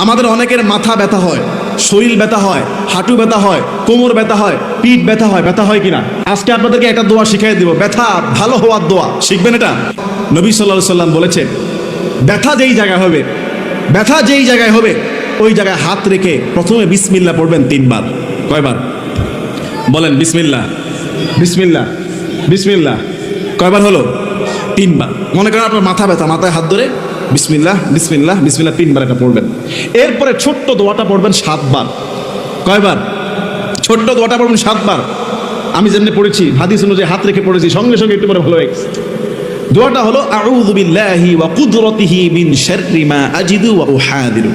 আমাদের অনেকের মাথা ব্যথা হয়, শরীর ব্যথা হয়, হাঁটু ব্যথা হয়, কোমর ব্যথা হয়, পিঠ ব্যথা হয়। ব্যথা হয় কিনা? আজকে আপনাদেরকে একটা দোয়া শিখিয়ে দিব, ব্যথা ভালো হওয়ার দোয়া। শিখবেন এটা? নবী সাল্লাল্লাহু আলাইহি সাল্লাম বলেছেন, ব্যথা যেই জায়গায় হবে, ব্যথা যেই জায়গায় হবে ওই জায়গায় হাত রেখে প্রথমে বিসমিল্লাহ পড়বেন 3 বার। কয়বার বলেন? বিসমিল্লাহ, বিসমিল্লাহ, বিসমিল্লাহ। কয়বার হলো? 3 বার। মনে করেন আপনার মাথা ব্যথা, মাথায় হাত ধরে বিসমিল্লাহ, বিসমিল্লাহ, বিসমিল্লাহ 3 বার এটা পড়বেন। এরপরে ছোট্ট দোয়াটা পড়বেন 7 বার। কয়বার? ছোট্ট দোয়াটা পড়বেন 7 বার। আমি যেমনি পড়েছি, হাদিস অনুযায়ী হাত রেখে পড়েছি, সঙ্গে সঙ্গে একটু পরে ভালো হয়ে গেছে। দোয়াটা হলো আউযু বিল্লাহি ওয়া কুদরাতিহি মিন শাররি মা আজিদু ওয়া উহাদিরু।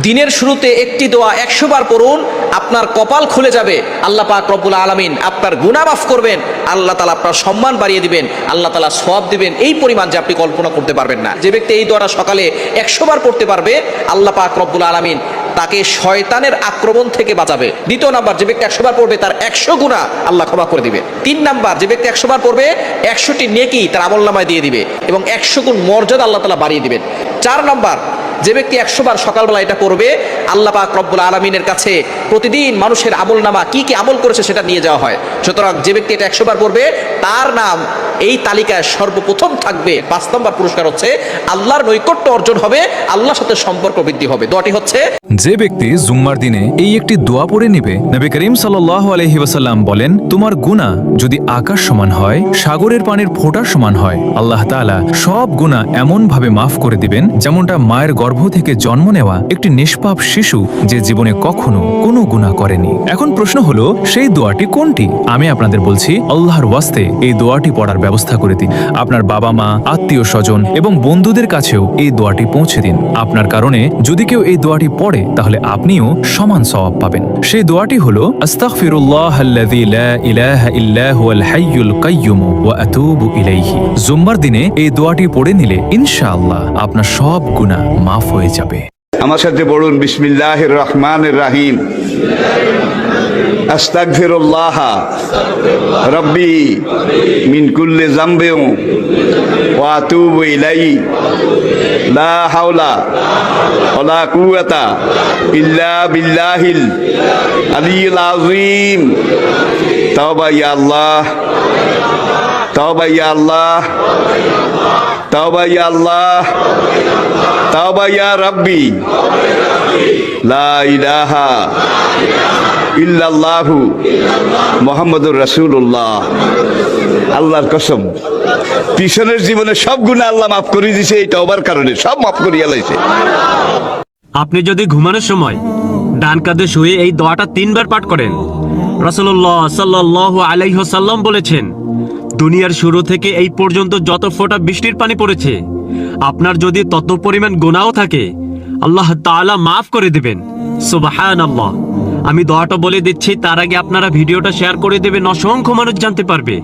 দিনের শুরুতে একটি দোয়া 100 বার পড়ুন, আপনার কপাল খুলে যাবে। আল্লাহ পাক রব্বুল আলামিন আপনার গুনাহ মাফ করবেন, আল্লাহ তাআলা আপনার সম্মান বাড়িয়ে দিবেন, আল্লাহ তাআলা সওয়াব দিবেন এই পরিমাণ যে আপনি কল্পনা করতে পারবেন না। যে ব্যক্তি এই দোয়াটা সকালে 100 বার পড়তে পারবে, আল্লাহ পাক রব্বুল আলামিন তাকে শয়তানের আক্রমণ থেকে বাঁচাবে। 2 নাম্বার, যে ব্যক্তি 100 বার পড়বে তার 100 গুনাহ আল্লাহ ক্ষমা করে দিবে। 3 নাম্বার, যে ব্যক্তি 100 বার পড়বে 100টি নেকি তার আমলনামায় দিয়ে দিবে এবং 100 গুণ মর্যাদা আল্লাহ তাআলা বাড়িয়ে দিবেন। 4 নাম্বার, যে ব্যক্তি 100 বার সকালবেলা এটা করবে, আল্লাহ পাক রব্বুল আলামিনের কাছে প্রতিদিন মানুষের আমলনামা কি কি আমল করেছে সেটা নিয়ে যাওয়া হয়। সুতরাং যে ব্যক্তি এটা 100 বার পড়বে তার নাম এই তালিকায় সর্বপ্রথম থাকবে। 5 নম্বর পুরস্কার হচ্ছে আল্লাহর নৈকট্য অর্জন হবে, আল্লাহর সাথে সম্পর্ক বৃদ্ধি হবে। দোয়াটি হচ্ছে, যে ব্যক্তি জুম্মার দিনে এই একটি দোয়া পড়ে নিবে, নবী করিম সাল্লাল্লাহু আলাইহি ওয়াসাল্লাম বলেন, তোমার গুনাহ যদি আকাশ সমান হয়, সাগরের পানির ফোঁটার সমান হয়, আল্লাহ তাআলা সব গুনাহ এমন ভাবে মাফ করে দিবেন যেমনটা মায়ের গর্ভ থেকে জন্ম নেওয়া একটি নিষ্পাপ শিশু যে জীবনে কখনো কোনো গুনাহ করেনি। এখন প্রশ্ন হলো, সেই দোয়াটি কোনটি? আমি আপনাদের বলছি, আল্লাহর ওয়াস্তে এই দোয়াটি পড়ার ব্যবস্থা করে দিন। আপনার বাবা মা, আত্মীয় স্বজন এবং বন্ধুদের কাছেও এই দোয়াটি পৌঁছে দিন। আপনার কারণে যদি কেউ এই দোয়াটি পড়ে তাহলে আপনিও সমান সওয়াব পাবেন। সেই দোয়াটি হলো, আস্তাগফিরুল্লাহাল্লাযী লা ইলাহা ইল্লা হুয়াল হাইয়ুল কাইয়্যুম ওয়া আতুবু ইলাইহি। জুম্মার দিনে এই দোয়াটি পড়ে নিলে ইনশাআল্লাহ আপনার সব গুনাহ মাফ হয়ে যাবে। আমার সাথে পড়ুন, বিসমিল্লাহির রহমানির রহিম। আস্তাগফিরুল্লাহ রাব্বি মিন কুল্লি যামবিন ওয়া আতুবু ইলাইহি লা হাওলা ওয়ালা কুওয়াতা ইল্লা বিল্লাহিল আলিয়্যিল আযীম। তাওবা ইয়া আল্লাহ, তাওবা ইয়া আল্লাহ, তাওবা ইয়া আল্লাহ, তাওবা ইয়া রাব্বি, লা ইলাহা ইল্লাল্লাহু মুহাম্মাদুর রাসূলুল্লাহ। আল্লাহর কসম, পিছনের জীবনে সব গুনাহ আল্লাহ মাফ করে দিয়েছে এই তওবার কারণে, সব মাফ করিয়া লাইছে। আপনি যদি ঘুমানোর সময় ডান কাঁধে শুয়ে এই দোয়াটা 3 বার পাঠ করেন, রাসূলুল্লাহ সাল্লাল্লাহু আলাইহি ওয়াসাল্লাম বলেছেন, দুনিয়ার শুরু থেকে এই পর্যন্ত যত ফোঁটা বৃষ্টির পানি পড়েছে, আপনার যদি তত পরিমাণ গুনাহও থাকে আল্লাহ তাআলা মাফ করে দিবেন। সুবহানাল্লাহ। আমি দোয়াটা বলে দিচ্ছি, তার আগে আপনারা ভিডিওটা শেয়ার করে দেবেন, অসংখ্য মানুষ জানতে পারবে।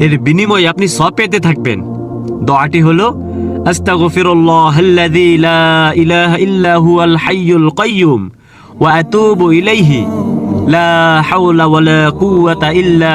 এর বিনিময়ে আপনি সওয়াব পেতে থাকবেন। দোয়াটি হলো, আস্তাগফিরুল্লাহাল্লাযী লা ইলাহা ইল্লা হুয়াল হাইয়ুল কাইয়্যুম ওয়া আতুবু ইলাইহি লা হাওলা ওয়ালা কুওয়াতা ইল্লা